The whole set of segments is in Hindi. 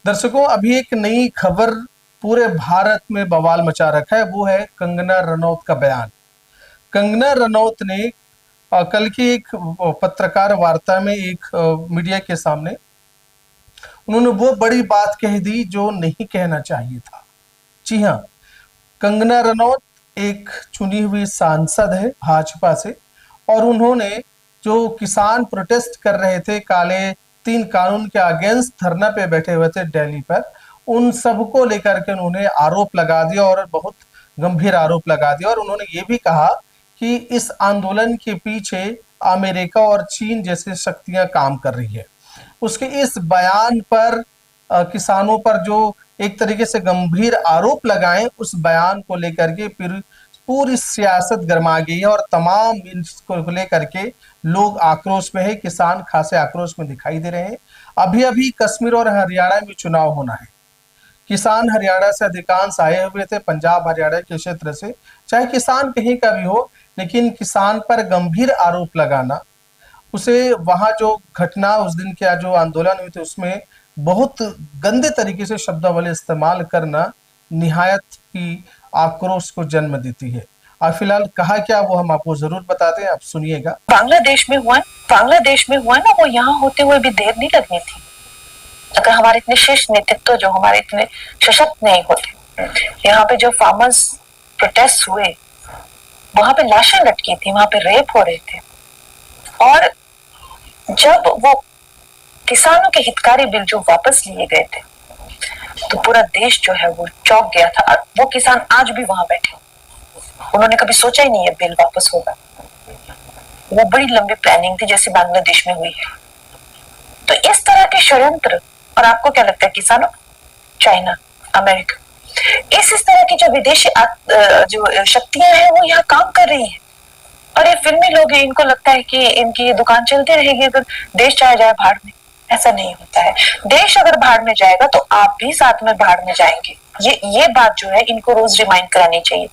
दर्शकों, अभी एक नई खबर पूरे भारत में बवाल मचा रखा है। वो है कंगना रनौत का बयान। कंगना रनौत ने कल की एक पत्रकार वार्ता में एक मीडिया के सामने उन्होंने वो बड़ी बात कह दी जो नहीं कहना चाहिए था। जी हाँ, कंगना रनौत एक चुनी हुई सांसद है भाजपा से, और उन्होंने जो किसान प्रोटेस्ट कर रहे थे, काले 3 कानून के अगेंस्ट धरना पे बैठे हुए थे दिल्ली पर, उन सबको लेकर के उन्होंने आरोप लगा दिया, और बहुत गंभीर आरोप लगा दिया। और उन्होंने ये भी कहा कि इस आंदोलन के पीछे अमेरिका और चीन जैसी शक्तियां काम कर रही है। उसके इस बयान पर किसानों पर जो एक तरीके से गंभीर आरोप लगाए, उस बयान को लेकर के फिर पूरी सियासत गरमा गई है, और तमाम इसको लेकर के लोग आक्रोश में है। किसान खासे आक्रोश में दिखाई दे रहे हैं। अभी अभी कश्मीर और हरियाणा में चुनाव होना है। किसान हरियाणा से अधिकांश आए हुए थे, पंजाब हरियाणा के क्षेत्र से। चाहे किसान कहीं का भी हो, लेकिन किसान पर गंभीर आरोप लगाना, उसे वहां जो घटना उस दिन के जो आंदोलन हुए थे उसमें बहुत गंदे तरीके से शब्दावली इस्तेमाल करना निहायत ही आक्रोश को जन्म देती है। और फिलहाल कहा क्या वो हम आपको जरूर बताते हैं, आप सुनिएगा। बांग्लादेश में हुआ ना, वो यहाँ होते हुए भी देर नहीं लगनी थी अगर हमारे इतने शीर्ष नेतृत्व जो हमारे इतने सशक्त नहीं होते। यहाँ पे जो फार्मर्स प्रोटेस्ट हुए, वहां पे लाशें लटकी थी, वहां पे रेप हो रहे थे। और जब वो किसानों के हितकारी बिल जो वापस लिए गए थे, तो पूरा देश जो है वो चौंक गया था। और वो किसान आज भी वहां बैठे, उन्होंने कभी सोचा ही नहीं है बिल वापस होगा। वो बड़ी लंबी प्लानिंग थी जैसे बांग्लादेश में हुई है। तो इस तरह के षड्यंत्र, और आपको क्या लगता है किसानों, चाइना, अमेरिका, इस तरह की जो विदेशी जो शक्तियां हैं वो यहाँ काम कर रही हैं। और ये फिल्मी लोग हैं, इनको लगता है कि इनकी ये दुकान चलती रहेगी तो देश चाहे जाए भाड़ में। ऐसा नहीं होता है। देश अगर भाड़ में जाएगा तो आप भी साथ में भाड़ में जाएंगे। ये बात जो है इनको रोज रिमाइंड करानी चाहिए।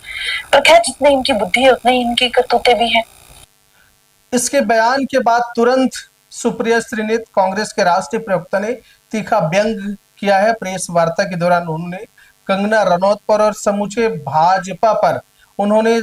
पर खैर, जितनी इनकी बुद्धि है उतनी इनकी करतूतें भी हैं। इसके बयान के बाद तुरंत सुप्रिया श्रीनेत, कांग्रेस के राष्ट्रीय प्रवक्ता, ने तीखा व्यंग किया है। प्रेस वार्ता के दौरान उन्होंने कंगना रनौत पर और समूचे भाजपा पर उन्होंने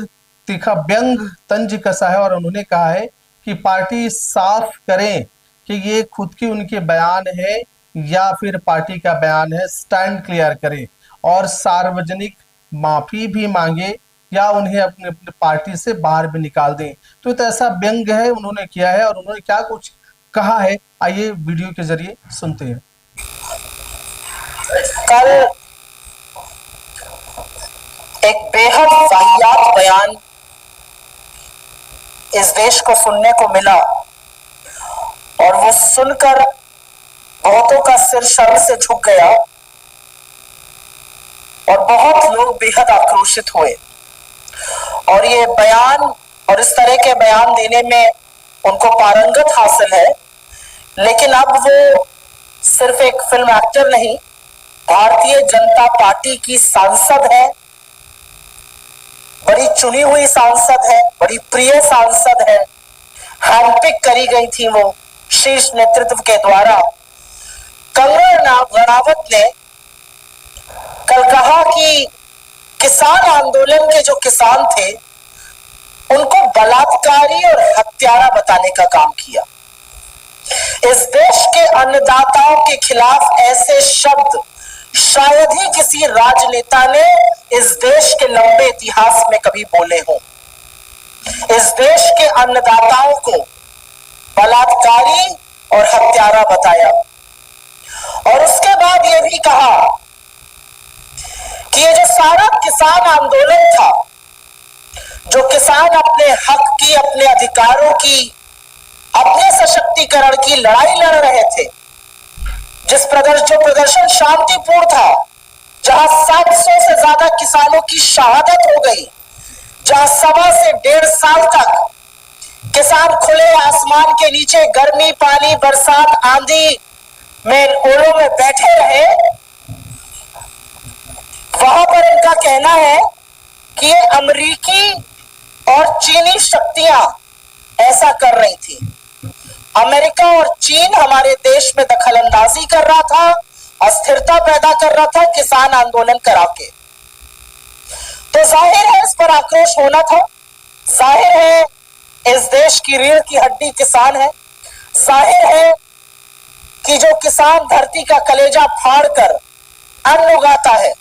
तीखा व्यंग तंज कसा है, और उन्होंने कहा है कि पार्टी साफ करें कि ये खुद की उनके बयान है या फिर पार्टी का बयान है। स्टैंड क्लियर करें और सार्वजनिक माफी भी मांगे, या उन्हें अपने अपने पार्टी से बाहर भी निकाल दें। तो ऐसा व्यंग है उन्होंने किया है, और उन्होंने क्या कुछ कहा है, आइए वीडियो के जरिए सुनते हैं। कल एक बेहद वाहियात बयान इस देश को सुनने को मिला, और वो सुनकर बहुतों का सिर शर्म से झुक गया, और बहुत लोग बेहद आक्रोशित हुए। और ये बयान और इस तरह के बयान देने में उनको पारंगत हासिल है। लेकिन अब वो सिर्फ एक फिल्म एक्टर नहीं, भारतीय जनता पार्टी की सांसद है, बड़ी चुनी हुई सांसद है, बड़ी प्रिय सांसद है। हैंडपिक करी गई थी वो शीर्ष नेतृत्व के द्वारा। कंगना रनौत ने कल कहा कि किसान आंदोलन के जो किसान थे उनको बलात्कारी और हत्यारा बताने का काम किया। इस देश के अन्नदाताओं के खिलाफ ऐसे शब्द शायद ही किसी राजनेता ने इस देश के लंबे इतिहास में कभी बोले हों। इस देश के अन्नदाताओं को बलात्कारी और हत्यारा बताया, और उसके बाद यह भी कहा कि ये जो सारा किसान आंदोलन था, जो किसान अपने हक की, अपने अधिकारों की, अपने सशक्तिकरण की लड़ाई लड़ रहे थे, जो प्रदर्शन शांतिपूर्ण था, जहां 700 से ज्यादा किसानों की शहादत हो गई, जहां 1.25 से 1.5 साल तक किसान खुले आसमान के नीचे गर्मी, पानी, बरसात, आंधी में, ओलों में बैठे रहे, वहां पर इनका कहना है कि ये अमेरिकी और चीनी शक्तियां ऐसा कर रही थी। अमेरिका और चीन हमारे देश में दखलंदाजी कर रहा था, अस्थिरता पैदा कर रहा था किसान आंदोलन करा के। तो जाहिर है इस पर आक्रोश होना था। जाहिर है इस देश की रीढ़ की हड्डी किसान है। जाहिर है कि जो किसान धरती का कलेजा फाड़कर अन्न उगाता है,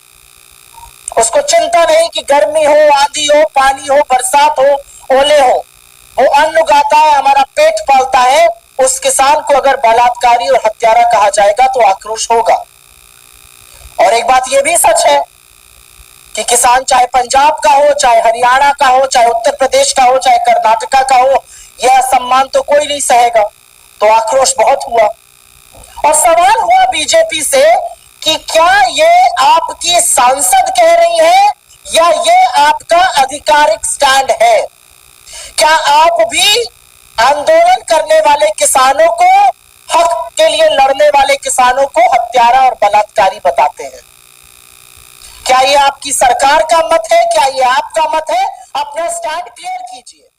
उसको चिंता नहीं कि गर्मी हो, आंधी हो, पानी हो, बरसात हो, ओले हो, वो अन्न उगाता है, हमारा पेट पालता है। उस किसान को अगर बलात्कारी और हत्यारा कहा जाएगा तो आक्रोश होगा। और एक बात यह भी सच है कि किसान चाहे पंजाब का हो, चाहे हरियाणा का हो, चाहे उत्तर प्रदेश का हो, चाहे कर्नाटका का हो, यह सम्मान तो कोई नहीं सहेगा। तो आक्रोश बहुत हुआ और सवाल हुआ बीजेपी से कि क्या ये आपकी सांसद कह रही है या ये आपका आधिकारिक स्टैंड है? क्या आप भी आंदोलन करने वाले किसानों को, हक के लिए लड़ने वाले किसानों को हत्यारा और बलात्कारी बताते हैं? क्या ये आपकी सरकार का मत है? क्या ये आपका मत है? अपना स्टैंड क्लियर कीजिए।